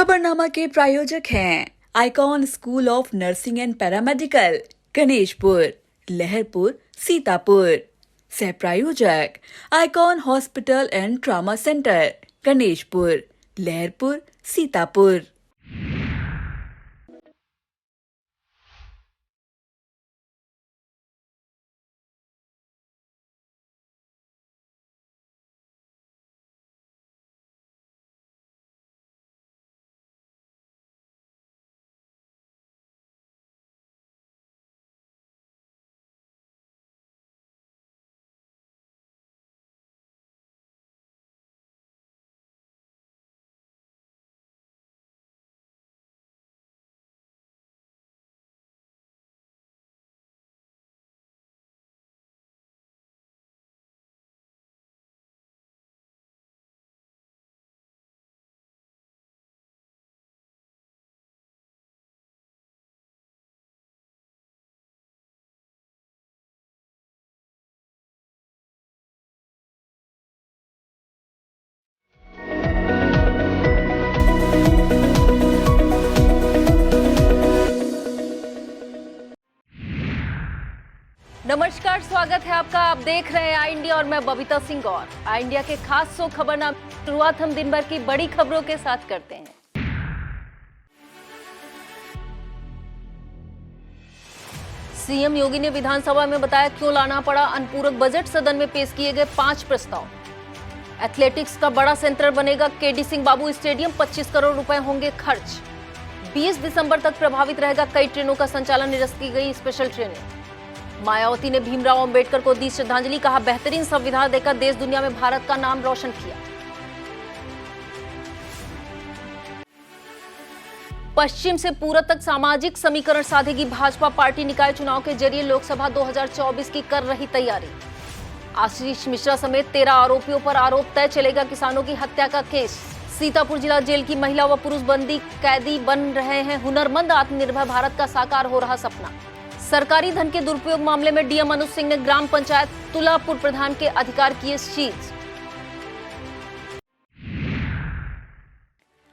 खबरनामा के प्रायोजक हैं icon school of nursing and paramedical, Ganeshpur, Laharpur, Sitapur. सह प्रायोजक icon hospital and trauma centre, Ganeshpur, Laharpur, Sitapur. नमस्कार, स्वागत है आपका। आप देख रहे हैं आई इंडिया और मैं बबीता सिंह। और आई इंडिया के खास शो खबरनामा शुरुआत हम दिन भर की बड़ी खबरों के साथ करते हैं। सीएम योगी ने विधानसभा में बताया क्यों लाना पड़ा अनुपूरक बजट। सदन में पेश किए गए 5 प्रस्ताव। एथलेटिक्स का बड़ा सेंटर बनेगा केडी सिंह बाबू स्टेडियम, 25 करोड़ रुपए होंगे खर्च। 20 दिसंबर तक प्रभावित रहेगा कई ट्रेनों का संचालन, निरस्त की गई स्पेशल ट्रेनें। मायावती ने भीमराव अंबेडकर को दी श्रद्धांजलि, कहा बेहतरीन संविधान देकर देश दुनिया में भारत का नाम रोशन किया। पश्चिम से पूरब तक सामाजिक समीकरण साधेगी भाजपा। पार्टी निकाय चुनाव के जरिए लोकसभा 2024 की कर रही तैयारी। आशीष मिश्रा समेत 13 आरोपियों पर आरोप तय, चलेगा किसानों की हत्या का केस। सीतापुर जिला जेल की महिला व पुरुष बंदी कैदी बन रहे हैं हुनरमंद, आत्मनिर्भर भारत का साकार हो रहा सपना। सरकारी धन के दुरुपयोग मामले में डीएम अनुज सिंह ने ग्राम पंचायत तुलापुर प्रधान के अधिकार किए सीज।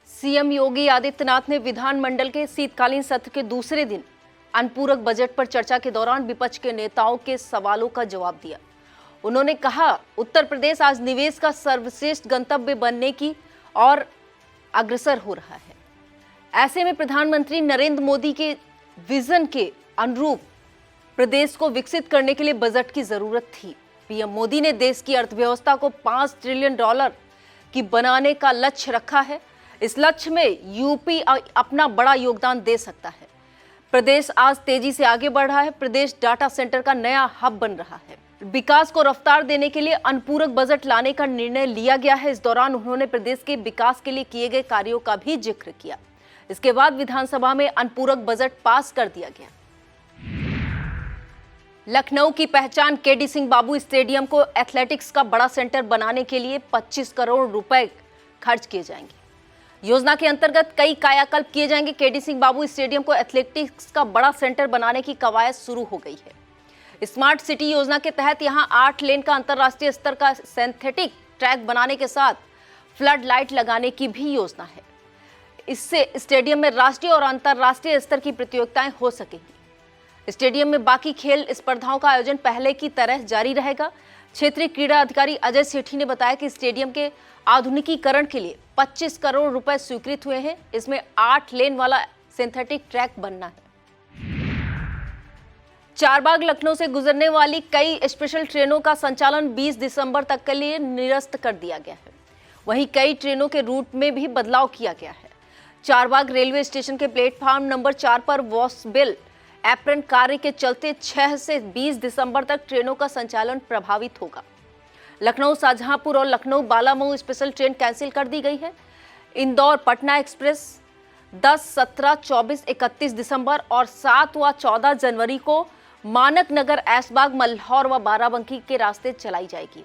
सीएम योगी आदित्यनाथ ने विधानमंडल के शीतकालीन सत्र के दूसरे दिन अनुपूरक बजट पर चर्चा के दौरान विपक्ष के नेताओं के सवालों का जवाब दिया। उन्होंने कहा उत्तर प्रदेश आज निवेश का सर्वश्रेष्ठ गंतव्य बनने की ओर अग्रसर हो रहा है। ऐसे में प्रधानमंत्री नरेंद्र मोदी के विजन के अनुरूप प्रदेश को विकसित करने के लिए बजट की जरूरत थी। पीएम मोदी ने देश की अर्थव्यवस्था को $5 ट्रिलियन की बनाने का लक्ष्य रखा है। इस लक्ष्य में यूपी अपना बड़ा योगदान दे सकता है। प्रदेश आज तेजी से आगे बढ़ रहा है। प्रदेश डाटा सेंटर का नया हब बन रहा है। विकास को रफ्तार देने के लिए अनुपूरक बजट लाने का निर्णय लिया गया है। इस दौरान उन्होंने प्रदेश के विकास के लिए किए गए कार्यों का भी जिक्र किया। इसके बाद विधानसभा में अनुपूरक बजट पास कर दिया गया। लखनऊ की पहचान केडी सिंह बाबू स्टेडियम को एथलेटिक्स का बड़ा सेंटर बनाने के लिए 25 करोड़ रुपए खर्च किए जाएंगे। योजना के अंतर्गत कई कायाकल्प किए जाएंगे। केडी सिंह बाबू स्टेडियम को एथलेटिक्स का बड़ा सेंटर बनाने की कवायद शुरू हो गई है। स्मार्ट सिटी योजना के तहत यहां 8 लेन का अंतर्राष्ट्रीय स्तर का सिंथेटिक ट्रैक बनाने के साथ फ्लड लाइट लगाने की भी योजना है। इससे स्टेडियम में राष्ट्रीय और अंतर्राष्ट्रीय स्तर की प्रतियोगिताएं हो सकेंगी। स्टेडियम में बाकी खेल स्पर्धाओं का आयोजन पहले की तरह जारी रहेगा। क्षेत्रीय क्रीड़ा अधिकारी अजय सेठी ने बताया कि स्टेडियम के आधुनिकीकरण के लिए 25 करोड़ रुपए स्वीकृत हुए हैं। इसमें 8 लेन वाला सिंथेटिक ट्रैक बनना है। चारबाग लखनऊ से गुजरने वाली कई स्पेशल ट्रेनों का संचालन 20 दिसंबर तक के लिए निरस्त कर दिया गया है। वहीं कई ट्रेनों के रूट में भी बदलाव किया गया है। चारबाग रेलवे स्टेशन के प्लेटफॉर्म नंबर 4 पर वॉशबिल एप्रन कार्य के चलते 6 से 20 दिसंबर तक ट्रेनों का संचालन प्रभावित होगा। लखनऊ शाहजहांपुर और Lucknow Balamau special train cancel कर दी गई है। इंदौर पटना एक्सप्रेस 10, 17, 24, 31 दिसंबर और 7 व 14 जनवरी को मानक नगर, ऐशबाग, मल्हौर व बाराबंकी के रास्ते चलाई जाएगी।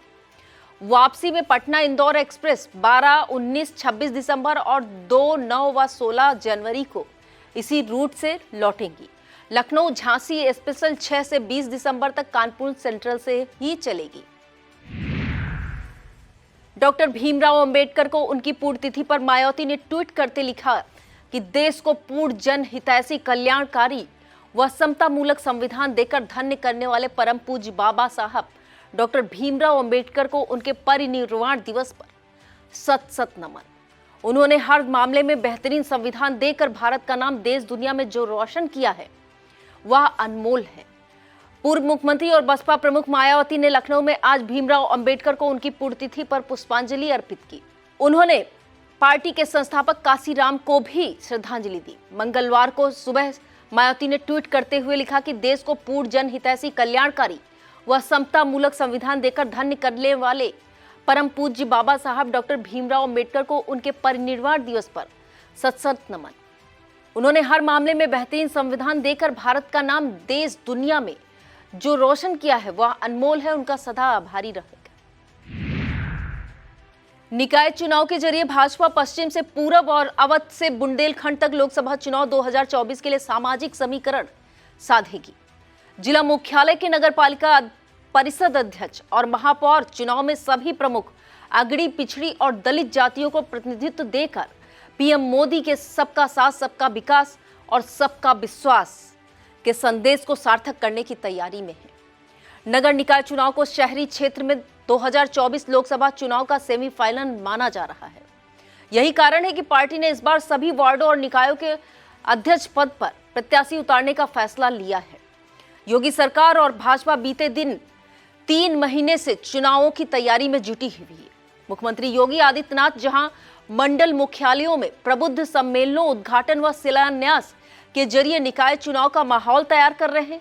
वापसी में पटना इंदौर एक्सप्रेस 12, 19, 26 दिसंबर और 2, 9 व 16 जनवरी को इसी रूट से लौटेंगी। लखनऊ झांसी स्पेशल 6 से 20 दिसंबर तक कानपुर सेंट्रल से ही चलेगी। डॉक्टर भीमराव अंबेडकर को उनकी पुण्यतिथि पर मायावती ने ट्वीट करते लिखा कि देश को पूर्ण जन हितैषी कल्याणकारी व समतामूलक संविधान देकर धन्य करने वाले परम पूज्य बाबा साहब डॉक्टर भीमराव अंबेडकर को उनके परिनिर्वाण दिवस पर सत सत नमन। उन्होंने हर मामले में बेहतरीन संविधान देकर भारत का नाम देश दुनिया में जो रोशन किया है वह अनमोल है। पूर्व मुख्यमंत्री और बसपा प्रमुख मायावती ने लखनऊ में आज भीमराव अंबेडकर को उनकी पुण्यतिथि पर पुष्पांजलि अर्पित की। उन्होंने पार्टी के संस्थापक कांसीराम को भी श्रद्धांजलि दी। मंगलवार को सुबह मायावती ने ट्वीट करते हुए लिखा कि देश को पूर्ण जन हितैषी कल्याणकारी व समतामूलक संविधान देकर धन्य करने वाले परम पूज्य बाबा साहब डॉक्टर भीमराव अंबेडकर को उनके परिनिर्वाण दिवस पर सत सत नमन। उन्होंने हर मामले में बेहतरीन संविधान देकर भारत का नाम देश दुनिया में जो रोशन किया है वह अनमोल है, उनका सदा आभारी रहेगा। निकाय चुनाव के जरिए भाजपा पश्चिम से पूरब और अवध से बुंदेलखंड तक लोकसभा चुनाव 2024 के लिए सामाजिक समीकरण साधेगी। जिला मुख्यालय के नगरपालिका परिषद अध्यक्ष और महापौर चुनाव में सभी प्रमुख अगड़ी, पिछड़ी और दलित जातियों को प्रतिनिधित्व देकर पीएम मोदी के सबका साथ, सबका विकास और सबका विश्वास के संदेश को सार्थक करने की तैयारी में है। नगर निकाय चुनाव को शहरी क्षेत्र में 2024 लोकसभा चुनाव का सेमीफाइनल माना जा रहा है। यही कारण है कि पार्टी ने इस बार सभी वार्डों और निकायों के अध्यक्ष पद पर प्रत्याशी उतारने का फैसला लिया है। योगी सरकार और भाजपा बीते दिन 3 महीने से चुनावों की तैयारी में जुटी हुई है। मुख्यमंत्री योगी आदित्यनाथ जहां मंडल मुख्यालयों में प्रबुद्ध सम्मेलनों, उद्घाटन व शिलान्यास के जरिए निकाय चुनाव का माहौल तैयार कर रहे हैं,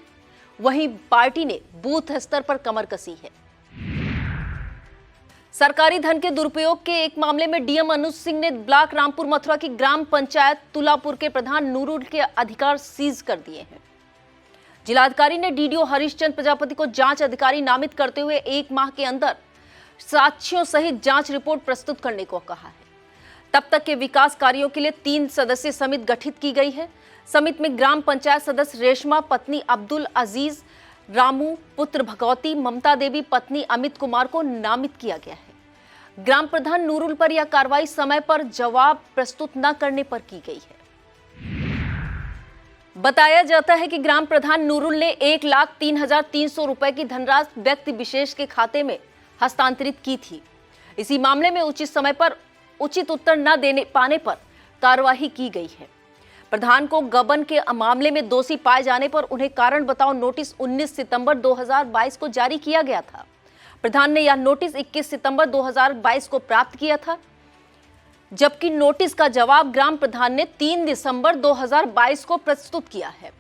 वहीं पार्टी ने बूथ स्तर पर कमर कसी है। सरकारी धन के दुरुपयोग के एक मामले में डीएम अनुज सिंह ने ब्लॉक रामपुर मथुरा की ग्राम पंचायत तुलापुर के प्रधान नूरुल के अधिकार सीज कर दिए हैं। जिलाधिकारी ने डीडीओ हरीशचंद्र प्रजापति को जांच अधिकारी नामित करते हुए 1 माह के अंदर साक्ष्यों सहित जांच रिपोर्ट प्रस्तुत करने को कहा है। तब तक के विकास कार्यों के लिए 3 सदस्यीय समिति गठित की गई है। समिति में ग्राम पंचायत सदस्य रेशमा पत्नी अब्दुल अजीज, रामू पुत्र भगवती, ममता देवी पत्नी अमित कुमार को नामित किया गया है। ग्राम प्रधान नूरुल पर यह कार्रवाई समय पर जवाब प्रस्तुत न करने पर की गई है। बताया जाता है कि ग्राम प्रधान नूरुल ने 1,03,300 रुपए की धनराशि व्यक्ति विशेष के खाते में हस्तांतरित की थी। इसी मामले में उचित समय पर उचित उत्तर न देने पाने पर कार्रवाई की गई है। प्रधान को गबन के मामले में दोषी पाए जाने पर उन्हें कारण बताओ नोटिस 19 सितंबर 2022 को जारी किया गया था। प्रधान ने यह नोटिस 21 सितंबर 2022 को प्राप्त किया था, जबकि नोटिस का जवाब ग्राम प्रधान ने 3 दिसंबर 2022 को प्रस्तुत किया है।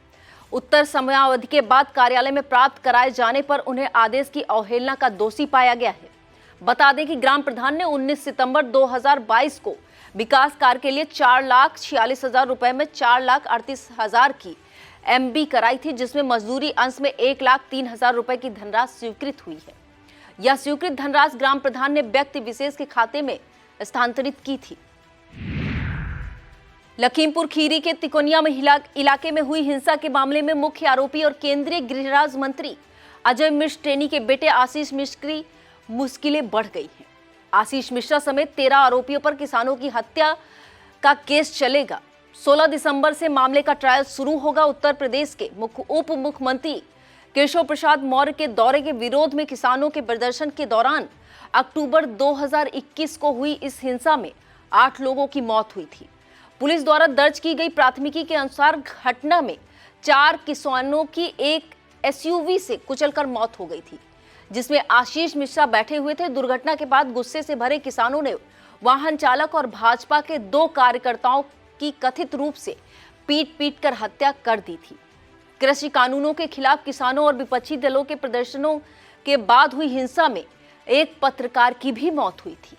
उत्तर समयावधि के बाद कार्यालय में प्राप्त कराए जाने पर उन्हें आदेश की अवहेलना का दोषी पाया गया है। बता दें कि ग्राम प्रधान ने 19 सितंबर 2022 को विकास कार्य के लिए 4,46,000 रुपए में 4,38,000 की एमबी कराई थी, जिसमें मजदूरी अंश में 1,03,000 रुपए की धनराशि स्वीकृत हुई है। यह स्वीकृत धनराशि ग्राम प्रधान ने व्यक्ति विशेष के खाते में स्थानांतरित की थी। लखीमपुर खीरी के तिकोनिया में इलाके में हुई हिंसा के मामले में मुख्य आरोपी और केंद्रीय गृह राज्य मंत्री अजय मिश्र टेनी के बेटे आशीष मिश्र की मुश्किलें बढ़ गई हैं। आशीष मिश्रा समेत 13 आरोपियों पर किसानों की हत्या का केस चलेगा। 16 दिसंबर से मामले का ट्रायल शुरू होगा। उत्तर प्रदेश के उप मुख्यमंत्री केशव प्रसाद मौर्य के दौरे के विरोध में किसानों के प्रदर्शन के दौरान अक्टूबर 2021 को हुई इस हिंसा में 8 लोगों की मौत हुई थी। पुलिस द्वारा दर्ज की गई प्राथमिकी के अनुसार घटना में 4 किसानों की एक एसयूवी से कुचलकर मौत हो गई थी, जिसमें आशीष मिश्रा बैठे हुए थे। दुर्घटना के बाद गुस्से से भरे किसानों ने वाहन चालक और भाजपा के 2 कार्यकर्ताओं की कथित रूप से पीट कर हत्या कर दी थी। कृषि कानूनों के खिलाफ किसानों और विपक्षी दलों के प्रदर्शनों के बाद हुई हिंसा में एक पत्रकार की भी मौत हुई थी।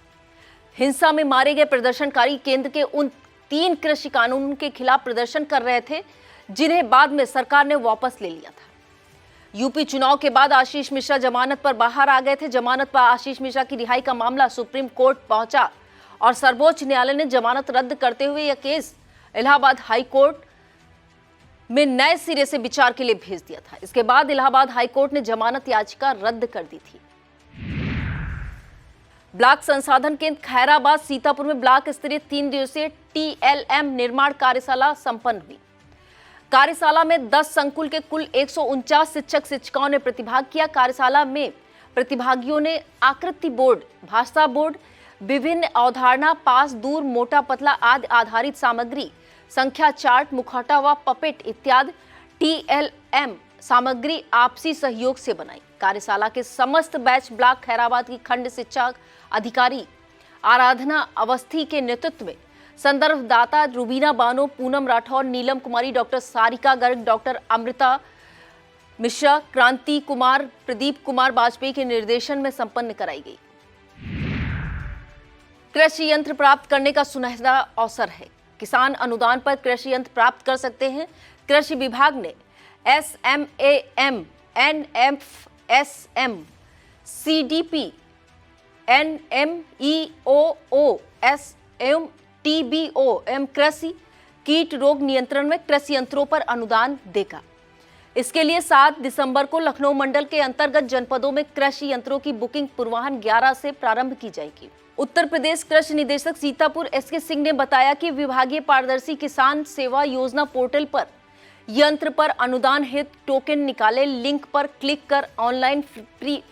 हिंसा में मारे गए प्रदर्शनकारी केंद्र के उन 3 कृषि कानून के खिलाफ प्रदर्शन कर रहे थे, जिन्हें बाद में सरकार ने वापस ले लिया था। यूपी चुनाव के बाद आशीष मिश्रा जमानत पर बाहर आ गए थे। जमानत पर आशीष मिश्रा की रिहाई का मामला सुप्रीम कोर्ट पहुंचा और सर्वोच्च न्यायालय ने जमानत रद्द करते हुए यह केस इलाहाबाद हाई कोर्ट में नए सिरे से विचार के लिए भेज दिया था। इसके बाद इलाहाबाद हाई कोर्ट ने जमानत याचिका रद्द कर दी थी। ब्लॉक संसाधन केंद्र खैराबाद सीतापुर में ब्लॉक स्तरीय 3 दिवसीय TLM निर्माण कार्यशाला संपन्न हुई। कार्यशाला में 10 संकुल के कुल 149 शिक्षक शिक्षिकाओं ने प्रतिभाग किया। कार्यशाला में प्रतिभागियों ने आकृति बोर्ड, भाषा बोर्ड, विभिन्न अवधारणा, पास, दूर, मोटा, पतला आदि आधारित सामग्री, संख्या चार्ट, मुखौटा व पपेट इत्यादि TLM सामग्री आपसी सहयोग से बनाई। कार्यशाला के समस्त बैच ब्लॉक खैराबाद की खंड शिक्षा अधिकारी आराधना अवस्थी के नेतृत्व में संदर्भदाता रुबीना बानो, पूनम राठौर, नीलम कुमारी, डॉक्टर सारिका गर्ग, डॉक्टर अमृता मिश्रा, क्रांति कुमार, प्रदीप कुमार वाजपेयी के निर्देशन में संपन्न कराई गई। कृषि यंत्र प्राप्त करने का सुनहरा अवसर है। किसान अनुदान पर कृषि यंत्र प्राप्त कर सकते हैं। कृषि विभाग ने SMAM, NFSM, CDP, NMEOOS एवं TBO कृषि कीट रोग नियंत्रण में कृषि यंत्रों पर अनुदान देगा। इसके लिए 7 दिसंबर को लखनऊ मंडल के अंतर्गत जनपदों में कृषि यंत्रों की बुकिंग पूर्वाह्न 11 से प्रारंभ की जाएगी। उत्तर प्रदेश कृषि निदेशक सीतापुर SK सिंह ने बताया कि विभागीय पारदर्शी किसान सेवा योजना पोर्टल पर यंत्र पर अनुदान हेतु टोकन निकाले, लिंक पर क्लिक कर online pre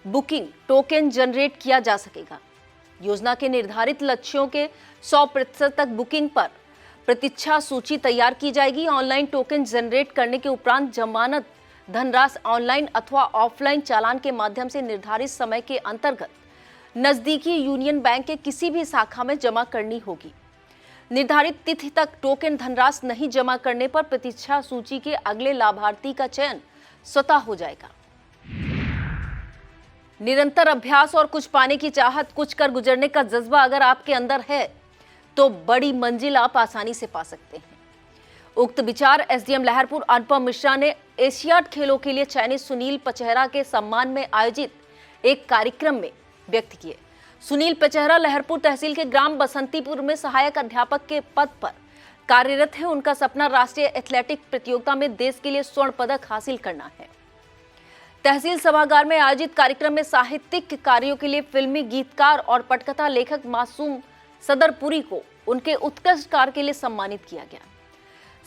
booking token generate किया जा सकेगा। योजना के निर्धारित लक्ष्यों के 100% तक बुकिंग पर प्रतीक्षा सूची तैयार की जाएगी। ऑनलाइन टोकन जनरेट करने के उपरांत जमानत धनराशि ऑनलाइन अथवा ऑफलाइन चालान के माध्यम से निर्धारित समय के अंतर्गत नजदीकी यूनियन बैंक के किसी भी शाखा में जमा करनी होगी। निर्धारित तिथि तक टोकन धनराशि नहीं जमा करने पर प्रतीक्षा सूची के अगले लाभार्थी का चयन स्वतः हो जाएगा। निरंतर अभ्यास और कुछ पाने की चाहत, कुछ कर गुजरने का जज्बा अगर आपके अंदर है तो बड़ी मंजिल आप आसानी से पा सकते हैं। उक्त विचार SDM लहरपुर अनुपम मिश्रा ने एशियाड खेलों के लिए चयनित सुनील पचहरा के सम्मान में आयोजित एक कार्यक्रम में व्यक्त किए। सुनील पचहरा लहरपुर तहसील के ग्राम बसंतीपुर में सहायक अध्यापक के पद पर कार्यरत है। उनका सपना राष्ट्रीय एथलेटिक प्रतियोगिता में देश के लिए स्वर्ण पदक हासिल करना है। तहसील सभागार में आयोजित कार्यक्रम में साहित्यिक कार्यों के लिए फिल्मी गीतकार और पटकथा लेखक मासूम सदरपुरी को उनके उत्कृष्ट कार्य के लिए सम्मानित किया गया।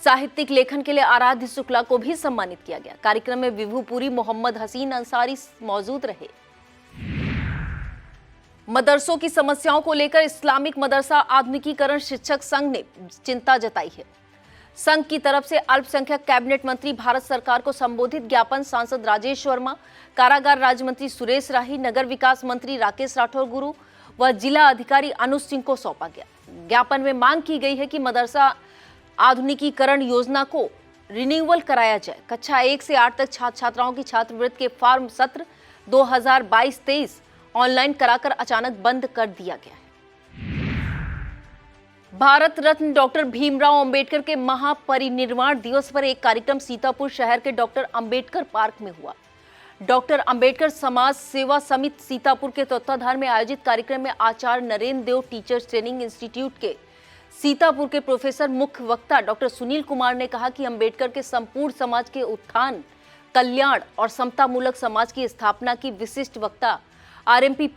साहित्यिक लेखन के लिए आराध्य शुक्ला को भी सम्मानित किया गया। कार्यक्रम में विभुपुरी, मोहम्मद हसीन अंसारी मौजूद रहे। मदरसों की समस्याओं को लेकर इस्लामिक मदरसा आधुनिकीकरण शिक्षक संघ ने चिंता जताई है। संघ की तरफ से अल्पसंख्यक कैबिनेट मंत्री भारत सरकार को संबोधित ज्ञापन सांसद राजेश वर्मा, कारागार राज्य मंत्री सुरेश राही, नगर विकास मंत्री राकेश राठौर गुरु व जिला अधिकारी अनुज सिंह को सौंपा गया। ज्ञापन में मांग की गई है कि मदरसा आधुनिकीकरण योजना को रिन्यूअल कराया जाए। कक्षा 1 से 8 तक छात्र छात्राओं की छात्रवृत्ति के फॉर्म सत्र 2022-23 ऑनलाइन कराकर अचानक बंद कर दिया गया है। भारत रत्न डॉक्टर भीमराव अंबेडकर के महापरिनिर्वाण दिवस पर एक कार्यक्रम सीतापुर शहर के डॉक्टर अंबेडकर पार्क में हुआ। डॉक्टर अंबेडकर समाज सेवा समिति सीतापुर के तत्वाधान में आयोजित कार्यक्रम में आचार्य नरेंद्र देव टीचर्स ट्रेनिंग इंस्टीट्यूट के सीतापुर के प्रोफेसर मुख्य वक्ता डॉक्टर सुनील कुमार ने कहा कि अंबेडकर के संपूर्ण समाज के उत्थान, कल्याण और समतामूलक समाज की स्थापना की विशिष्ट वक्ता RMP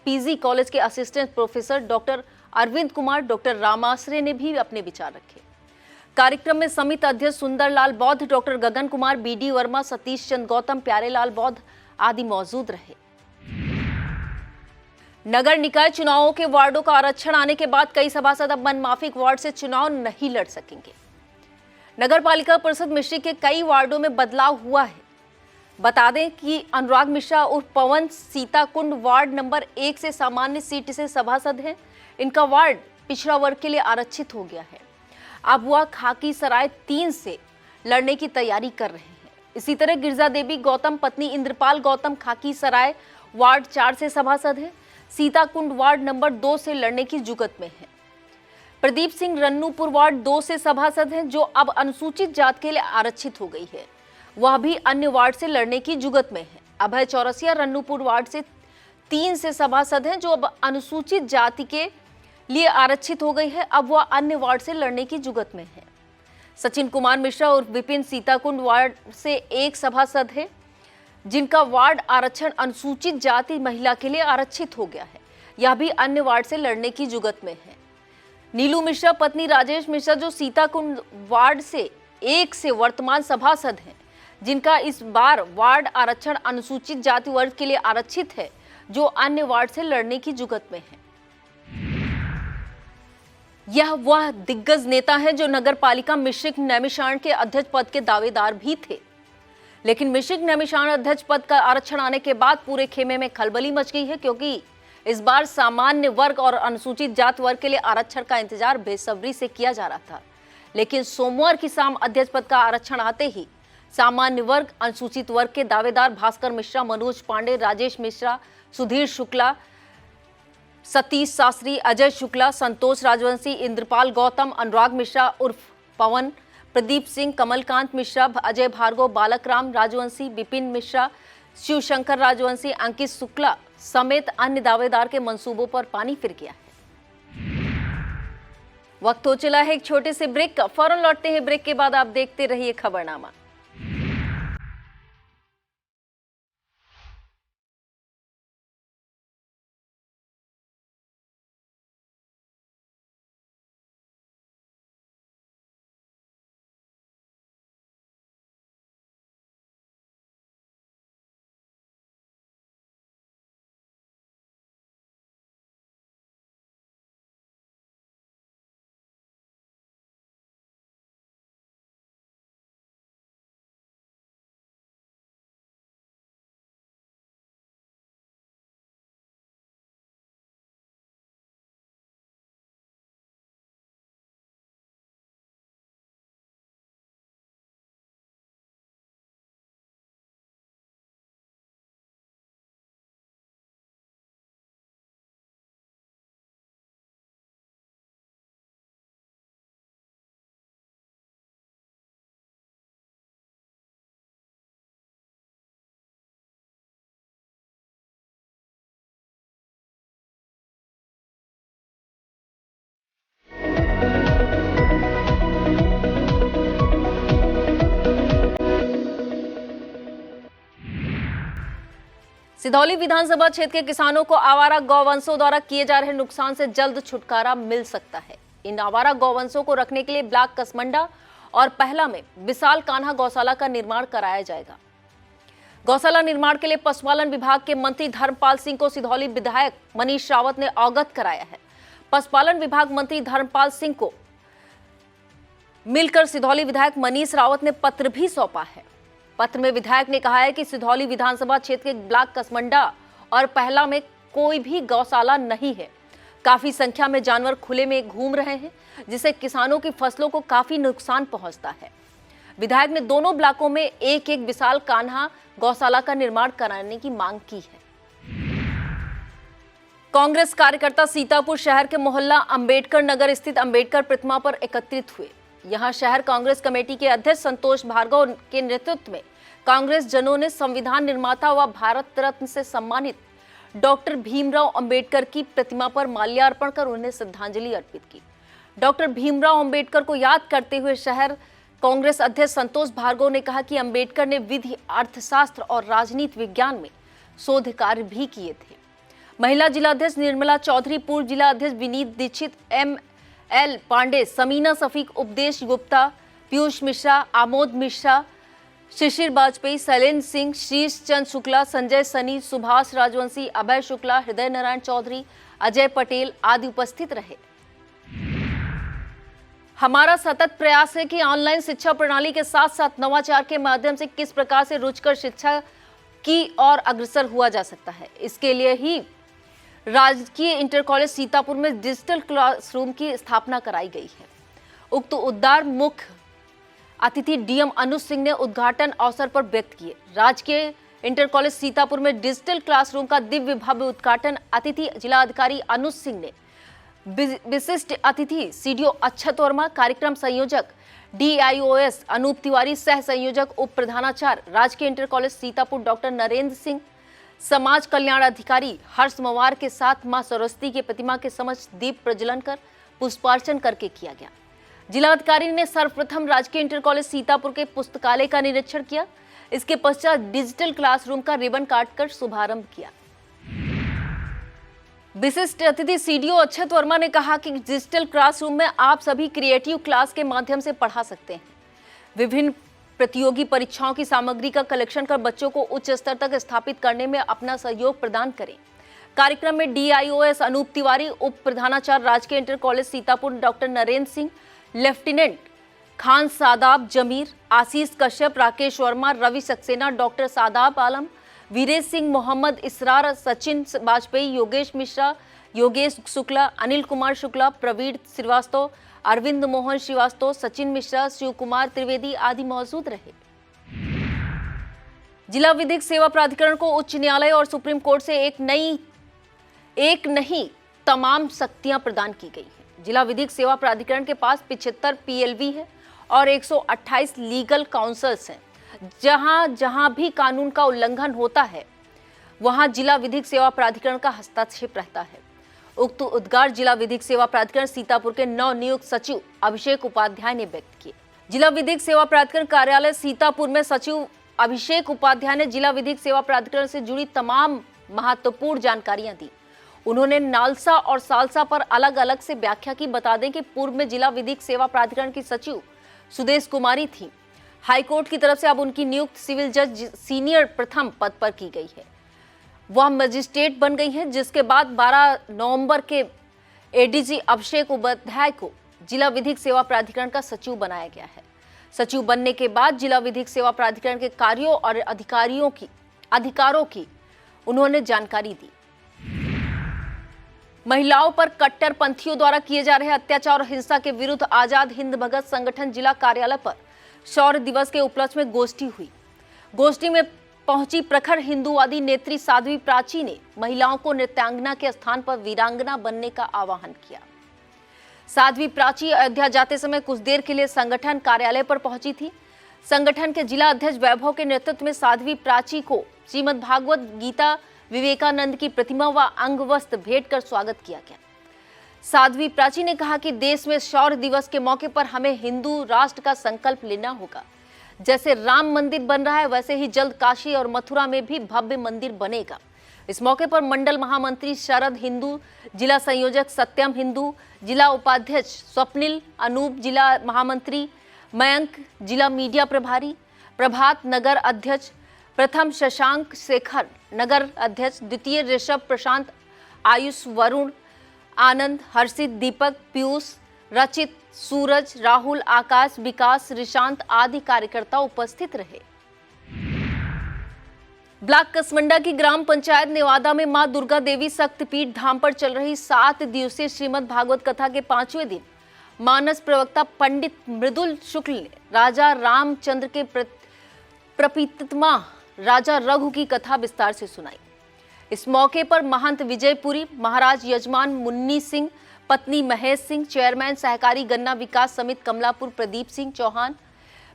PG कॉलेज के assistant professor doctor Arvind Kumar, doctor Ramashray ने भी अपने विचार रखे। कार्यक्रम में समिति अध्यक्ष सुंदरलाल बौद्ध, डॉक्टर गगन कुमार, BD वर्मा, सतीश चंद्र गौतम, प्यारेलाल बौद्ध आदि मौजूद रहे। नगर निकाय चुनावों के वार्डों का आरक्षण आने के बाद कई सभासद अब मनमाफिक वार्ड से चुनाव नहीं लड़ सकेंगे। नगर पालिका परिषद मिश्री के कई वार्डों में बदलाव हुआ है। बता दें कि अनुराग मिश्रा उर्फ पवन सीताकुंड वार्ड नंबर 1 से सामान्य सीट से सभासद हैं। इनका वार्ड पिछड़ा वर्ग के लिए आरक्षित हो गया है। अब वह खाकी सराय 3 से लड़ने की तैयारी कर रहे हैं। इसी तरह गिरजा देवी गौतम पत्नी इंद्रपाल गौतम खाकी सराय वार्ड 4 से सभासद है। सीताकुंड वार्ड नंबर 2 से लड़ने की जुगत में है। प्रदीप सिंह रन्नूपुर वार्ड 2 से सभासद हैं, जो अब अनुसूचित जात के लिए आरक्षित हो गई है। वह भी अन्य वार्ड से लड़ने की जुगत में है। अभय चौरसिया रन्नूपुर वार्ड से 3 से सभासद हैं, जो अब अनुसूचित जाति के लिए आरक्षित हो गई है। अब वह अन्य वार्ड से लड़ने की जुगत में है। सचिन कुमार मिश्रा और विपिन सीताकुंड वार्ड से 1 सभासद है, जिनका वार्ड आरक्षण अनुसूचित जाति महिला के लिए आरक्षित हो गया है। यह भी अन्य वार्ड से लड़ने की जुगत में है। नीलू मिश्रा पत्नी राजेश मिश्रा जो सीताकुंड वार्ड से 1 से वर्तमान सभासद हैं, जिनका इस बार वार्ड आरक्षण अनुसूचित जाति वर्ग के लिए आरक्षित है, जो अन्य वार्ड से लड़ने की जुगत में है। यह वह दिग्गज नेता है जो नगर पालिका मिश्रिक नैमिषारण्य के अध्यक्ष पद के दावेदार भी थे, लेकिन मिश्रिक नैमिषारण्य अध्यक्ष पद का आरक्षण आने के बाद पूरे खेमे में खलबली मच गई है, क्योंकि इस बार सामान्य वर्ग और अनुसूचित जाति वर्ग के लिए आरक्षण का इंतजार बेसब्री से किया जा रहा था। लेकिन सोमवार की शाम अध्यक्ष पद का आरक्षण आते ही सामान्य वर्ग, अनुसूचित वर्ग के दावेदार भास्कर मिश्रा, मनोज पांडे, राजेश मिश्रा, सुधीर शुक्ला, सतीश शास्त्री, अजय शुक्ला, संतोष राजवंशी, इंद्रपाल गौतम, अनुराग मिश्रा उर्फ पवन, प्रदीप सिंह, कमलकांत मिश्रा, अजय भार्गव, बालक राम राजवंशी, विपिन मिश्रा, शिवशंकर राजवंशी, अंकित शुक्ला समेत अन्य दावेदार के मंसूबों पर पानी फिर गया है। वक्त हो चला है एक छोटे से ब्रेक का, फौरन लौटते हैं ब्रेक के बाद। आप देखते रहिए खबरनामा। सिधौली विधानसभा क्षेत्र के किसानों को आवारा गौवंशों द्वारा किए जा रहे नुकसान से जल्द छुटकारा मिल सकता है। इन आवारा गौवंशों को रखने के लिए ब्लॉक कसमंडा और पहला में विशाल कान्हा गौशाला का निर्माण कराया जाएगा। गौशाला निर्माण के लिए पशुपालन विभाग के मंत्री धर्मपाल सिंह को सिधौली विधायक मनीष रावत ने अवगत कराया है। पशुपालन विभाग मंत्री धर्मपाल सिंह को मिलकर सिधौली विधायक मनीष रावत ने पत्र भी सौंपा है। पत्र में विधायक ने कहा है कि सिधौली विधानसभा क्षेत्र के ब्लॉक कसमंडा और पहला में कोई भी गौशाला नहीं है। काफी संख्या में जानवर खुले में घूम रहे हैं, जिससे किसानों की फसलों को काफी नुकसान पहुंचता है। विधायक ने दोनों ब्लॉकों में एक एक विशाल कान्हा गौशाला का निर्माण कराने की मांग की है। कांग्रेस कार्यकर्ता सीतापुर शहर के मोहल्ला अंबेडकर नगर स्थित अंबेडकर प्रतिमा पर एकत्रित हुए। यहां शहर कांग्रेस कमेटी के अध्यक्ष संतोष भार्गव के नेतृत्व में कांग्रेस जनों ने संविधान निर्माता व भारत रत्न से सम्मानित डॉक्टर भीमराव अंबेडकर की प्रतिमा पर माल्यार्पण कर उन्हें श्रद्धांजलि अर्पित की। डॉक्टर भीमराव अंबेडकर को याद करते हुए शहर कांग्रेस अध्यक्ष संतोष भार्गव ने कहा कि अंबेडकर ने विधि, अर्थशास्त्र और राजनीति विज्ञान में शोध कार्य भी किए थे। महिला जिलाध्यक्ष निर्मला चौधरी, पूर्व जिला अध्यक्ष विनीत दीक्षित, ML पांडे, समीना शफीक, उपदेश गुप्ता, पीयूष मिश्रा, आमोद मिश्रा, शिशिर वाजपेयी, शैलेंद्र सिंह, शीश चंद शुक्ला, संजय सनी, सुभाष राजवंशी, अभय शुक्ला, हृदय नारायण चौधरी, अजय पटेल आदि उपस्थित रहे। हमारा सतत प्रयास है कि ऑनलाइन शिक्षा प्रणाली के साथ साथ नवाचार के माध्यम से किस प्रकार से रुचिकर शिक्षा की ओर अग्रसर हुआ जा सकता है। इसके लिए ही राजकीय इंटर कॉलेज सीतापुर में डिजिटल क्लासरूम की स्थापना कराई गई है। उक्त उद्गार मुख्य अतिथि डीएम अनुज सिंह ने उद्घाटन अवसर पर व्यक्त किए। राजकीय इंटर कॉलेज सीतापुर में डिजिटल क्लासरूम का दिव्य भव्य उद्घाटन अतिथि जिलाधिकारी अनुज सिंह ने, विशिष्ट अतिथि सीडीओ अक्षत वर्मा, कार्यक्रम संयोजक DIOS अनूप तिवारी, सह संयोजक उप प्रधानाचार्य राजकीय inter college Sitapur doctor Narendra Singh, समाज कल्याण अधिकारी हर्ष मवार के साथ मां सरस्वती की प्रतिमा के समक्ष दीप प्रज्वलन कर पुष्पार्चन करके किया गया। जिलाधिकारी ने सर्वप्रथम राजकीय इंटर कॉलेज सीतापुर के पुस्तकालय का निरीक्षण किया। इसके पश्चात डिजिटल क्लासरूम का रिबन काटकर शुभारंभ किया। विशिष्ट अतिथि सीडीओ अक्षत वर्मा ने कहा कि डिजिटल क्लासरूम में आप सभी क्रिएटिव क्लास के माध्यम से पढ़ा सकते हैं। विभिन्न प्रतियोगी परीक्षाओं की सामग्री का कलेक्शन कर बच्चों को उच्च स्तर तक स्थापित करने में अपना सहयोग प्रदान करें। कार्यक्रम में डीआईओएस अनूप तिवारी, उप प्रधानाचार्य राजकीय inter college Sitapur doctor Narendra Singh, lieutenant Khan Sadab Zameer, Ashish Kashyap, Rakesh Verma, Ravi Saxena, doctor Sadab Alam, Viresh Singh, Mohammad Israr, Sachin Vajpayee, Yogesh Mishra, Yogesh Shukla, Anil Kumar Shukla, Praveen Srivastava, Arvind Mohan Srivastava, Sachin Mishra, Shiv Kumar Trivedi आदि मौजूद रहे। जिला विधिक सेवा प्राधिकरण को उच्च न्यायालय और सुप्रीम कोर्ट से एक नहीं तमाम शक्तियां प्रदान की गई हैं। जिला विधिक सेवा प्राधिकरण के पास 75 पीएलवी है और 128 लीगल काउंसल्स हैं। जहां जहां भी कानून का उल्लंघन होता है वहां जिला विधिक सेवा प्राधिकरण का हस्तक्षेप रहता है। उक्त उद्गार जिला विधिक सेवा प्राधिकरण सीतापुर के नव नियुक्त सचिव अभिषेक उपाध्याय ने व्यक्त किए। जिला विधिक सेवा प्राधिकरण कार्यालय सीतापुर में सचिव अभिषेक उपाध्याय ने जिला विधिक सेवा प्राधिकरण से जुड़ी तमाम महत्वपूर्ण जानकारियां दी। उन्होंने नालसा और सालसा पर अलग अलग से व्याख्या की। बता दें कि पूर्व में जिला विधिक सेवा प्राधिकरण की सचिव सुदेश कुमारी थी। हाईकोर्ट की तरफ से अब उनकी नियुक्त सिविल जज सीनियर प्रथम पद पर की गई है। वह मजिस्ट्रेट बन गई हैं, जिसके बाद 12 नवंबर के एडीजी अभिषेक उपाध्याय को जिला विधिक सेवा प्राधिकरण का सचिव बनाया गया है। सचिव बनने के बाद जिला विधिक सेवा प्राधिकरण के कार्यों और अधिकारों की उन्होंने जानकारी दी। महिलाओं पर कट्टरपंथियों द्वारा किए जा रहे अत्याचार और हिंसा के विरुद्ध आजाद हिंद भगत संगठन जिला कार्यालय पर शौर्य दिवस के उपलक्ष्य में गोष्ठी हुई। गोष्ठी में पहुंची प्रखर हिंदूवादी नेत्री साध्वी प्राची ने महिलाओं को नृत्यांगना के स्थान पर वीरांगना बनने का आह्वान किया। साध्वी प्राची अयोध्या जाते समय कुछ देर के लिए संगठन कार्यालय पर पहुंची थी। संगठन के जिला अध्यक्ष वैभव के नेतृत्व में साध्वी प्राची को श्रीमद् भागवत गीता विवेकानंद की प्रतिमा व अंग वस्त्र भेंट कर स्वागत किया गया। साध्वी प्राची ने कहा कि देश में शौर्य दिवस के मौके पर हमें हिंदू राष्ट्र का संकल्प लेना होगा। जैसे राम मंदिर बन रहा है वैसे ही जल्द काशी और मथुरा में भी भव्य मंदिर बनेगा। इस मौके पर मंडल महामंत्री शरद हिंदू, जिला संयोजक सत्यम हिंदू, जिला उपाध्यक्ष स्वप्निल, अनूप जिला महामंत्री मयंक, जिला मीडिया प्रभारी प्रभात, नगर अध्यक्ष प्रथम शशांक शेखर, नगर अध्यक्ष द्वितीय ऋषभ, प्रशांत, आयुष, वरुण, आनंद, हर्षित, दीपक, पीयूष, रचित, सूरज, राहुल, आकाश, विकास, ऋशांत आदि कार्यकर्ता उपस्थित रहे। ब्लॉक कसमंडा की ग्राम पंचायत नेवादा में मां दुर्गा देवी शक्तिपीठ धाम पर चल रही 7 दिवसीय श्रीमद् भागवत कथा के 5वें दिन मानस प्रवक्ता पंडित मृदुल शुक्ल ने राजा रामचंद्र के प्रपितामह राजा रघु की कथा विस्तार से सुनाई। इस मौके पर महंत विजयपुरी, महाराज यजमान मुन्नी सिंह, पत्नी महेश सिंह, चेयरमैन सहकारी गन्ना विकास समिति कमलापुर प्रदीप सिंह चौहान,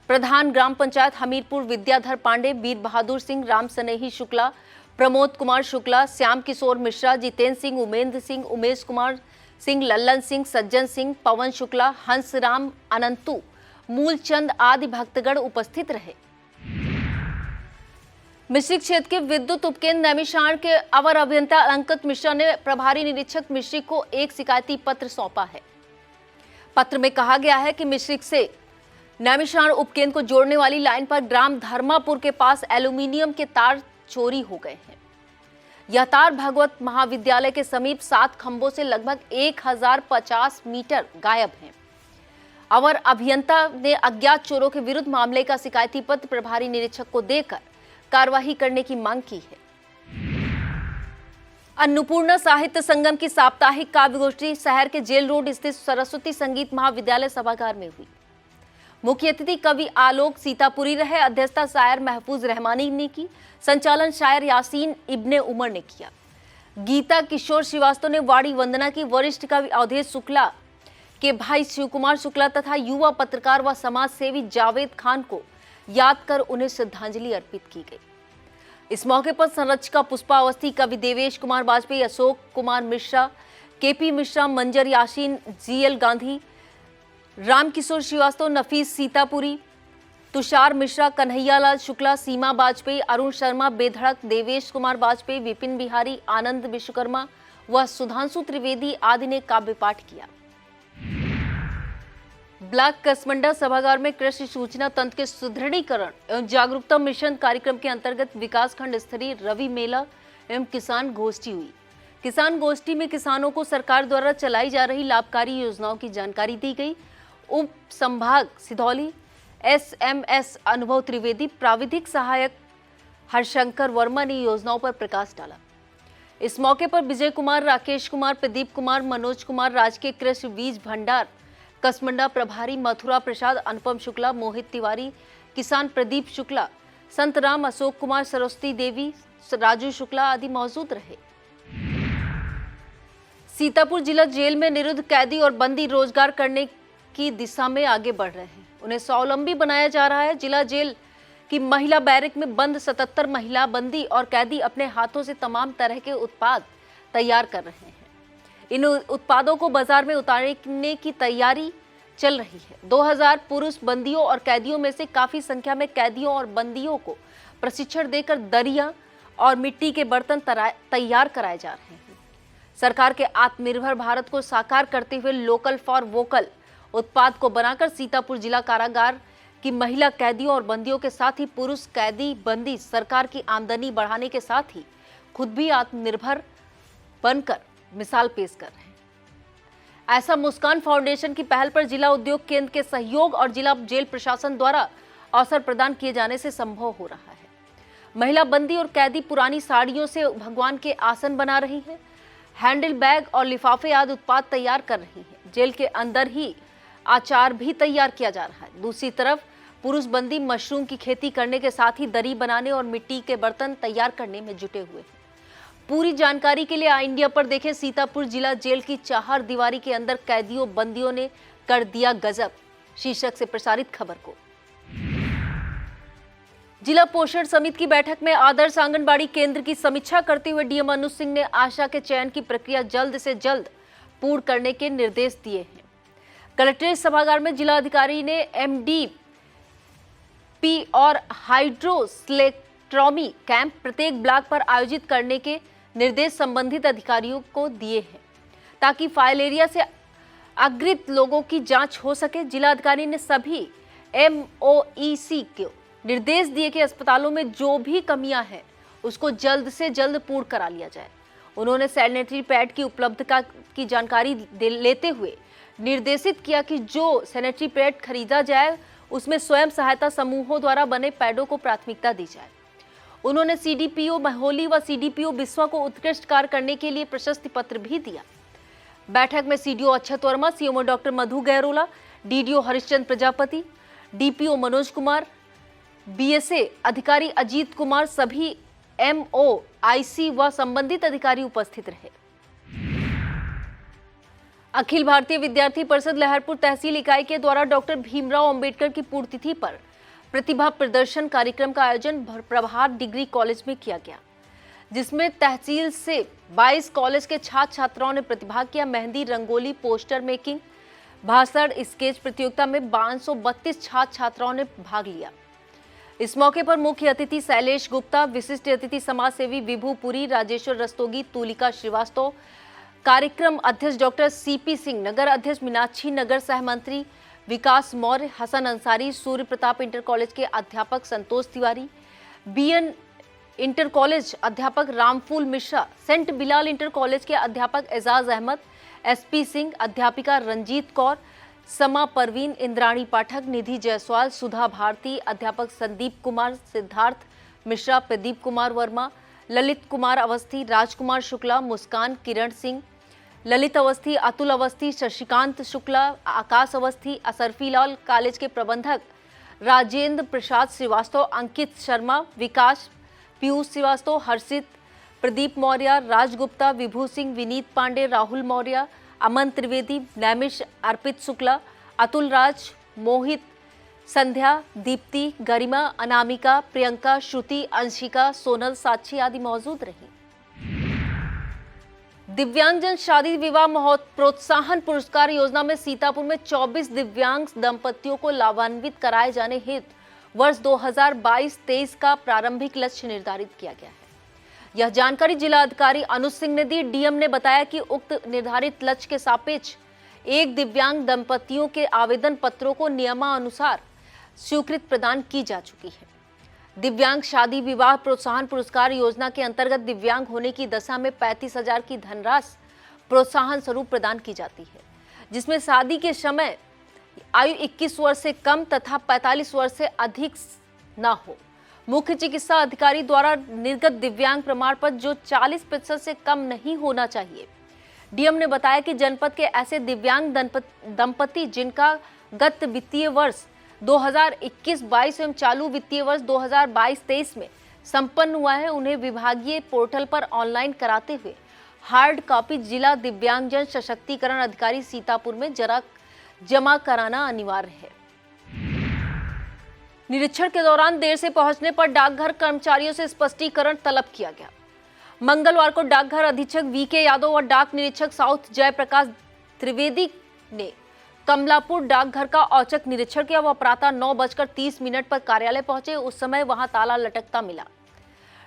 प्रधान ग्राम पंचायत हमीरपुर विद्याधर पांडे, वीर बहादुर सिंह, राम सनेही शुक्ला, प्रमोद कुमार शुक्ला, श्याम किशोर मिश्रा, जितेंद्र सिंह, उमेंद्र सिंह, उमेश कुमार सिंह, लल्लन सिंह, सज्जन सिंह, पवन शुक्ला, हंस राम, अनंतु, मूलचंद आदि भक्तगण उपस्थित रहे। मिश्रिक क्षेत्र के विद्युत उपकेंद्र नैमिषारण्य के अवर अभियंता अंकित मिश्रा ने प्रभारी निरीक्षक मिश्रिक को एक शिकायती पत्र सौंपा है। पत्र में कहा गया है कि मिश्रिक से नैमिषारण्य उपकेंद्र को जोड़ने वाली लाइन पर ग्राम धर्मापुर के पास एल्यूमिनियम के तार चोरी हो गए हैं। यह तार भगवत महाविद्यालय के समीप 7 खंभों से लगभग 1050 मीटर गायब हैं। अवर अभियंता ने अज्ञात चोरों के विरुद्ध मामले का शिकायती पत्र प्रभारी निरीक्षक को देकर कार्यवाही करने की मांग की है। अन्नपूर्णा साहित्य संगम की साप्ताहिक काव्य गोष्ठी शहर के जेल रोड स्थित सरस्वती संगीत महाविद्यालय सभागार में हुई। मुख्य अतिथि कवि आलोक सीतापुरी रहे। अध्यक्षता शायर महफूज रहमानी ने की। संचालन शायर यासीन इब्ने उमर ने किया। गीता किशोर श्रीवास्तव ने वाणी वंदना की। वरिष्ठ कवि अवधेश शुक्ला के भाई शिव कुमार शुक्ला तथा युवा पत्रकार व समाज सेवी जावेद खान को याद कर उन्हें श्रद्धांजलि अर्पित की गई। इस मौके पर संरक्षिका पुष्पा अवस्थी, कवि देवेश कुमार वाजपेयी, अशोक कुमार मिश्रा, केपी मिश्रा, मंजर यासीन, जीएल गांधी, रामकिशोर श्रीवास्तव, नफीस सीतापुरी, तुषार मिश्रा, कन्हैयालाल शुक्ला, सीमा वाजपेयी, अरुण शर्मा, बेधड़क, देवेश कुमार वाजपेयी, विपिन बिहारी, आनंद विश्वकर्मा, व सुधांशु त्रिवेदी आदि ने काव्य पाठ किया। ब्लॉक कसमंडा सभागार में कृषि सूचना तंत्र के सुदृढ़ीकरण एवं जागरूकता मिशन कार्यक्रम के अंतर्गत विकासखंड स्तरीय रवि मेला एवं किसान गोष्ठी हुई। किसान गोष्ठी में किसानों को सरकार द्वारा चलाई जा रही लाभकारी योजनाओं की जानकारी दी गई। उप संभाग सिधौली SMS अनुभव त्रिवेदी, प्राविधिक सहायक हरशंकर वर्मा ने योजनाओं पर प्रकाश डाला। इस मौके पर विजय कुमार, राकेश कुमार, प्रदीप कुमार, मनोज कुमार, राजकीय कृषि बीज भंडार कसमंडा प्रभारी मथुरा प्रसाद, अनुपम शुक्ला, मोहित तिवारी, किसान प्रदीप शुक्ला, संतराम, अशोक कुमार, सरस्वती देवी, राजू शुक्ला आदि मौजूद रहे। सीतापुर जिला जेल में निरुद्ध कैदी और बंदी रोजगार करने की दिशा में आगे बढ़ रहे हैं। उन्हें स्वावलंबी बनाया जा रहा है। जिला जेल की महिला बैरक में बंद 77 महिला बंदी और कैदी अपने हाथों से तमाम तरह के उत्पाद तैयार कर रहे हैं। इन उत्पादों को बाजार में उतारने की तैयारी चल रही है। 2000 पुरुष बंदियों और कैदियों में से काफी संख्या में कैदियों और बंदियों को प्रशिक्षण देकर दरिया और मिट्टी के बर्तन तैयार कराए जा रहे हैं। सरकार के आत्मनिर्भर भारत को साकार करते हुए लोकल फॉर वोकल उत्पाद को बनाकर सीतापुर जिला कारागार की महिला कैदियों और बंदियों के साथ ही पुरुष कैदी बंदी सरकार की आमदनी बढ़ाने के साथ ही खुद भी आत्मनिर्भर बनकर मिसाल पेश कर रहे हैं। ऐसा मुस्कान फाउंडेशन की पहल पर जिला उद्योग केंद्र के सहयोग और जिला जेल प्रशासन द्वारा अवसर प्रदान किए जाने से संभव हो रहा है। महिला बंदी और कैदी पुरानी साड़ियों से भगवान के आसन बना रही है, हैंडल बैग और लिफाफे आदि उत्पाद तैयार कर रही है। जेल के अंदर ही अचार भी तैयार किया जा रहा है। दूसरी तरफ पुरुष बंदी मशरूम की खेती करने के साथ ही दरी बनाने और मिट्टी के बर्तन तैयार करने में जुटे हुए हैं। पूरी जानकारी के लिए आई इंडिया पर देखें। सीतापुर जिला जेल की चार दीवारी के अंदर कैदियों बंदियों ने कर दिया गजब शीर्षक से प्रसारित खबर को। जिला पोषण समिति की बैठक में आदर्श आंगनबाड़ी केंद्र की समीक्षा करते हुए डीएम अनुज सिंह ने आशा के चयन की प्रक्रिया जल्द से जल्द पूर्ण करने के निर्देश दिए हैं। कलेक्ट्रेट सभागार में जिला अधिकारी ने MDP और हाइड्रोस्लेक्ट्रॉमी कैंप प्रत्येक ब्लॉक पर आयोजित करने के निर्देश संबंधित अधिकारियों को दिए हैं ताकि फाइलेरिया से अग्रस्त लोगों की जांच हो सके। जिला अधिकारी ने सभी MOEC को निर्देश दिए कि अस्पतालों में जो भी कमियां हैं उसको जल्द से जल्द पूर्ण करा लिया जाए। उन्होंने सैनिटरी पैड की उपलब्धता की जानकारी लेते हुए निर्देशित किया कि जो सैनिटरी पैड खरीदा जाए उसमें स्वयं सहायता समूहों द्वारा बने पैडों को प्राथमिकता दी जाए। उन्होंने CDPO महोली व CDPO बिस्वा को उत्कृष्ट कार्य करने के लिए प्रशस्ति पत्र भी दिया। बैठक में CDO Akshat Verma, CMO doctor Madhu Gairola, DDO Harishchandra Prajapati, DPO Manoj Kumar, BSA अधिकारी अजीत कुमार, सभी MOIC व संबंधित अधिकारी उपस्थित रहे। अखिल भारतीय विद्यार्थी परिषद लहरपुर तहसील इकाई के द्वारा डॉक्टर भीमराव अंबेडकर की पुण्यतिथि पर प्रतिभा प्रदर्शन कार्यक्रम का आयोजन प्रभात डिग्री कॉलेज में किया गया, जिसमें तहसील से 22 कॉलेज के छात्र छात्राओं ने प्रतिभाग किया। मेहंदी, रंगोली, पोस्टर मेकिंग, भाषण, स्केच प्रतियोगिता में 532 छात्र छात्राओं ने भाग लिया। इस मौके पर मुख्य अतिथि शैलेश गुप्ता, विशिष्ट अतिथि समाज सेवी विभू पुरी, राजेश्वर रस्तोगी, तुलिका श्रीवास्तव, कार्यक्रम अध्यक्ष डॉक्टर CP सिंह, नगर अध्यक्ष मीनाक्षी, नगर सहमंत्री विकास मौर्य, हसन अंसारी, सूर्य प्रताप इंटर कॉलेज के अध्यापक Santosh Tiwari, BN inter college अध्यापक Ramphool Mishra, saint Bilal inter college के अध्यापक एजाज अहमद, SP सिंह, अध्यापिका रंजीत कौर, समा परवीन, इंद्राणी पाठक, निधि जायसवाल, सुधा भारती, अध्यापक संदीप कुमार, सिद्धार्थ मिश्रा, प्रदीप कुमार वर्मा, ललित कुमार अवस्थी, राजकुमार शुक्ला, मुस्कान, किरण सिंह, ललित अवस्थी, अतुल अवस्थी, शशिकांत शुक्ला, आकाश अवस्थी, असरफी लाल, कॉलेज के प्रबंधक राजेंद्र प्रसाद श्रीवास्तव, अंकित शर्मा, विकास, पीयूष श्रीवास्तव, हर्षित, प्रदीप मौर्य, राजगुप्ता, विभू सिंह, विनीत पांडे, राहुल मौर्य, अमन त्रिवेदी, नैमिष, अर्पित शुक्ला, अतुल राज, मोहित, संध्या, दीप्ति, गरिमा, अनामिका, प्रियंका, श्रुति, अंशिका, सोनल, साक्षी आदि मौजूद रही। दिव्यांगजन शादी विवाह प्रोत्साहन पुरस्कार योजना में सीतापुर में 24 दिव्यांग दंपतियों को लाभान्वित कराए जाने हेतु वर्ष 2022-23 का प्रारंभिक लक्ष्य निर्धारित किया गया है, यह जानकारी जिला अधिकारी अनुज सिंह ने दी। डीएम ने बताया कि उक्त निर्धारित लक्ष्य के सापेक्ष एक दिव्यांग दंपतियों के आवेदन पत्रों को नियमानुसार स्वीकृति प्रदान की जा चुकी है। दिव्यांग शादी विवाह प्रोत्साहन पुरस्कार योजना के अंतर्गत दिव्यांग होने की दशा में 35,000 की धनराशि प्रोत्साहन स्वरूप प्रदान की जाती है, जिसमें शादी के समय आयु 21 वर्ष से कम तथा 45 वर्ष से अधिक न हो। मुख्य चिकित्सा अधिकारी द्वारा निर्गत दिव्यांग प्रमाण पत्र जो 40% से कम नहीं होना चाहिए। डीएम ने बताया कि जनपद के ऐसे दिव्यांग दंपति जिनका गत वित्तीय वर्ष 2021-22 एवं चालू वित्तीय वर्ष 2022-23 में संपन्न हुआ है, उन्हें विभागीय पोर्टल पर ऑनलाइन कराते हुए हार्ड कॉपी जिला दिव्यांगजन सशक्तिकरण अधिकारी सीतापुर में जमा कराना अनिवार्य है। निरीक्षण के दौरान देर से पहुंचने पर डाकघर कर्मचारियों से स्पष्टीकरण तलब किया गया। मंगलवार को डाकघर अधीक्षक वीके यादव और डाक निरीक्षक साउथ जयप्रकाश त्रिवेदी ने कमलापुर डाकघर का औचक निरीक्षण किया। वह प्रातः 9:30 पर कार्यालय पहुंचे। उस समय वहां ताला लटकता मिला।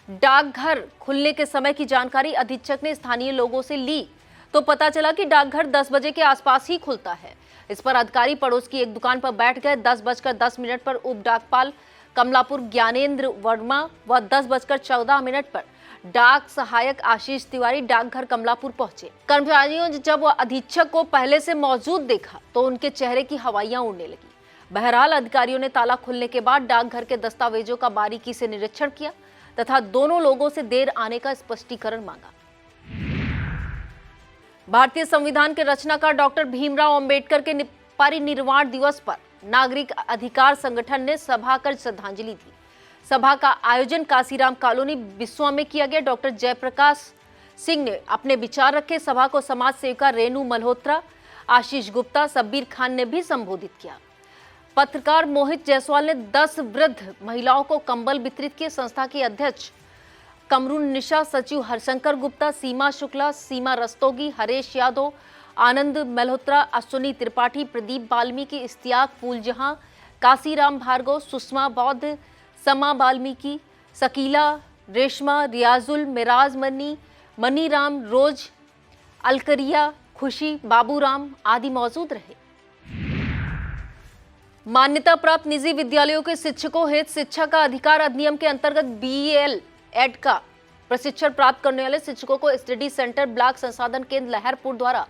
डाकघर खुलने के समय की जानकारी अधीक्षक ने स्थानीय लोगों से ली तो पता चला कि डाकघर 10 बजे के आसपास ही खुलता है। इस पर अधिकारी पड़ोस की एक दुकान पर बैठ गए। 10:10 पर उप डाकपाल कमलापुर ज्ञानेंद्र वर्मा व 10:14 पर डाक सहायक आशीष तिवारी डाकघर कमलापुर पहुंचे। कर्मचारियों ने जब अधीक्षक को पहले से मौजूद देखा तो उनके चेहरे की हवाइयां उड़ने लगी। बहरहाल अधिकारियों ने ताला खुलने के बाद डाकघर के दस्तावेजों का बारीकी से निरीक्षण किया तथा दोनों लोगों से देर आने का स्पष्टीकरण मांगा। भारतीय संविधान के रचनाकार डॉक्टर भीमराव अंबेडकर के परिनिर्वाण दिवस पर नागरिक अधिकार संगठन ने सभा कर श्रद्धांजलि दी। सभा का आयोजन काशीराम कॉलोनी बिस्वा में किया गया। डॉक्टर जयप्रकाश सिंह ने अपने विचार रखे। सभा को समाज सेविका रेणु मल्होत्रा, आशीष गुप्ता, सब्बीर खान ने भी संबोधित किया। पत्रकार मोहित जायसवाल ने 10 वृद्ध महिलाओं को कंबल वितरित किए। संस्था की अध्यक्ष कमरुन निशा, सचिव हरशंकर गुप्ता, सीमा शुक्ला, सीमा रस्तोगी, हरेश यादव, आनंद मल्होत्रा, अश्विनी त्रिपाठी, प्रदीप वाल्मीकि, इश्तियाक फूलजहां, काशीराम भार्गव, सुषमा बौद्ध, समा वाल्मीकि, शकीला, रेशमा, रियाजुल, मिराज मनीराम, रोज, अलकरिया, खुशी, बाबूराम आदि मौजूद रहे। मान्यता प्राप्त निजी विद्यालयों के शिक्षकों हेतु शिक्षा का अधिकार अधिनियम के अंतर्गत BEL-ED का प्रशिक्षण प्राप्त करने वाले शिक्षकों को स्टडी सेंटर ब्लॉक संसाधन केंद्र लहरपुर द्वारा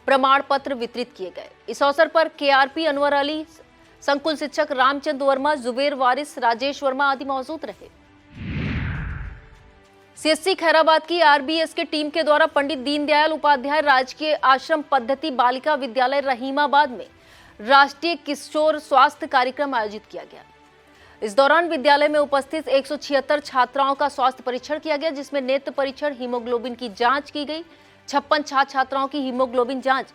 प्रमाण पत्र वितरित किए गए। इस अवसर पर KRP अनवर अली, संकुल शिक्षक रामचंद्र वर्मा, जुबेर वारिस, राजेश वर्मा आदि मौजूद रहे। CSC खैराबाद की RBS के टीम के द्वारा पंडित दीनदयाल उपाध्याय राजकीय आश्रम पद्धति बालिका विद्यालय रहीमाबाद में राष्ट्रीय किशोर स्वास्थ्य कार्यक्रम आयोजित किया गया। इस दौरान विद्यालय में उपस्थित 176 छात्राओं का स्वास्थ्य परीक्षण किया गया, जिसमें नेत्र परीक्षण, हीमोग्लोबिन की जांच की गई। 56 छात्राओं की हीमोग्लोबिन जांच,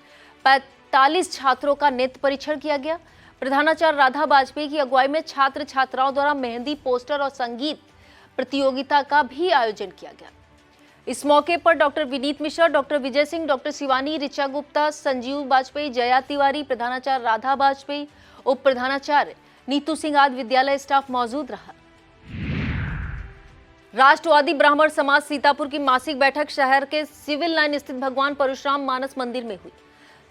45 छात्रों का नेत्र परीक्षण किया गया। प्रधानाचार्य राधा बाजपेयी की अगुवाई में छात्र छात्राओं द्वारा मेहंदी, पोस्टर और संगीत प्रतियोगिता का भी आयोजन किया गया। इस मौके पर doctor Vineet Mishra, doctor Vijay Singh, doctor Shivani, Richa Gupta, Sanjeev Bajpayee, Jaya Tiwari, प्रधानाचार्य राधा बाजपेयी, उप प्रधानाचार्य नीतू सिंह आदि विद्यालय स्टाफ मौजूद रहा। राष्ट्रवादी ब्राह्मण समाज सीतापुर की मासिक बैठक शहर के सिविल लाइन स्थित भगवान परशुराम मानस मंदिर में हुई।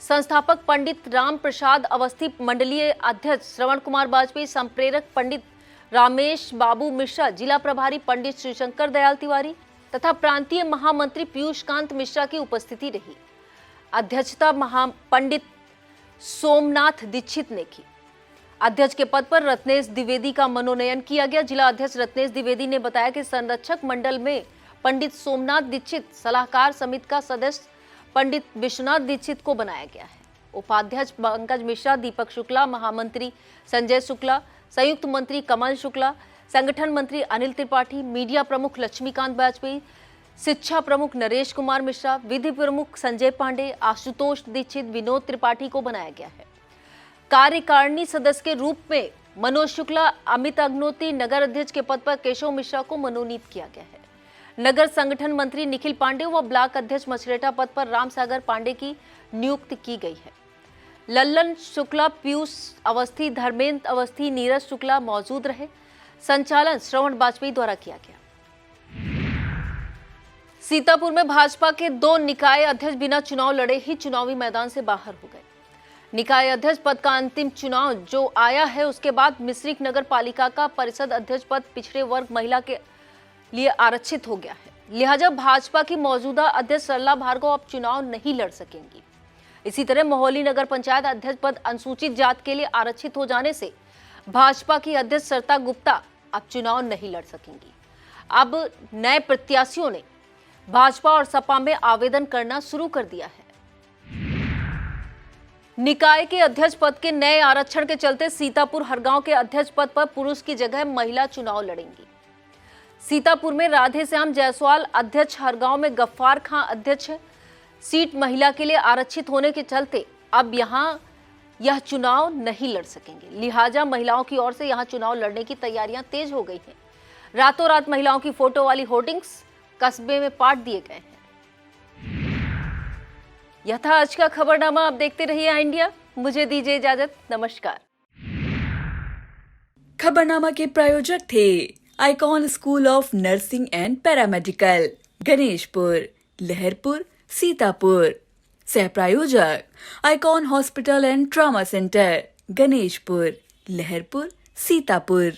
संस्थापक पंडित राम प्रसाद अवस्थी, मंडलीय अध्यक्ष श्रवण कुमार बाजपेयी, संप्रेरक पंडित रामेश बाबू मिश्रा, जिला प्रभारी पंडित श्रीशंकर दयाल तिवारी तथा प्रांतीय महामंत्री पीयूष कांत मिश्रा की उपस्थिति रही। अध्यक्षता पंडित सोमनाथ दीक्षित ने की। अध्यक्ष के पद पर रत्नेश द्विवेदी का मनोनयन किया गया। जिला अध्यक्ष रत्नेश द्विवेदी ने बताया कि संरक्षक मंडल में पंडित सोमनाथ दीक्षित, सलाहकार समिति का सदस्य पंडित विश्वनाथ दीक्षित को बनाया गया है। उपाध्यक्ष पंकज मिश्रा, दीपक शुक्ला, महामंत्री संजय शुक्ला, संयुक्त मंत्री कमल शुक्ला, संगठन मंत्री अनिल त्रिपाठी, मीडिया प्रमुख लक्ष्मीकांत बाजपेयी, शिक्षा प्रमुख नरेश कुमार मिश्रा, विधि प्रमुख संजय पांडे, आशुतोष दीक्षित, विनोद त्रिपाठी को बनाया गया है। कार्यकारिणी सदस्य के रूप में मनोज शुक्ला, अमित अग्नोत्री, नगर अध्यक्ष के पद पर केशव मिश्रा को मनोनीत किया गया है। नगर संगठन मंत्री निखिल पांडे व ब्लॉक अध्यक्ष मछरेटा पद पर राम सागर पांडे की नियुक्ति की गई है। लल्लन शुक्ला, पीयूष अवस्थी, धर्मेंद्र अवस्थी, नीरज शुक्ला मौजूद रहे। संचालन श्रवण बाजपेयी द्वारा किया गया। सीतापुर में भाजपा के 2 निकाय अध्यक्ष बिना चुनाव लड़े ही चुनावी मैदान से बाहर हो गए। निकाय अध्यक्ष पद का अंतिम चुनाव जो आया है, उसके बाद मिश्रिख नगर पालिका का परिषद अध्यक्ष पद पिछड़े वर्ग महिला के लिए आरक्षित हो गया है। लिहाजा भाजपा की मौजूदा अध्यक्ष सरला भार्गव अब चुनाव नहीं लड़ सकेंगी। इसी तरह मोहाली नगर पंचायत अध्यक्ष पद अनुसूचित जात के लिए आरक्षित हो जाने से भाजपा की अध्यक्ष सरिता गुप्ता अब चुनाव नहीं लड़ सकेंगी। अब नए प्रत्याशियों ने भाजपा और सपा में आवेदन करना शुरू कर दिया है। निकाय के अध्यक्ष पद के नए आरक्षण के चलते सीतापुर हरगांव के अध्यक्ष पद पर पुरुष की जगह महिला चुनाव लड़ेंगी। सीतापुर में राधे श्याम जायसवाल अध्यक्ष, हरगांव में गफ्फार खां अध्यक्ष है। सीट महिला के लिए आरक्षित होने के चलते अब यहां यह चुनाव नहीं लड़ सकेंगे। लिहाजा महिलाओं की ओर से यहां चुनाव लड़ने की तैयारियां तेज हो गई हैं। रातों रात महिलाओं की फोटो वाली होर्डिंग्स कस्बे में पाट दिए गए हैं। यह था आज का खबरनामा। आप देखते रहिए आई इंडिया। मुझे दीजिए इजाजत। नमस्कार। खबरनामा के प्रायोजक थे icon school of nursing and paramedical, Ganeshpur, Laharpur, Sitapur. सह प्रायोजक icon hospital and trauma centre, Ganeshpur, Laharpur, Sitapur.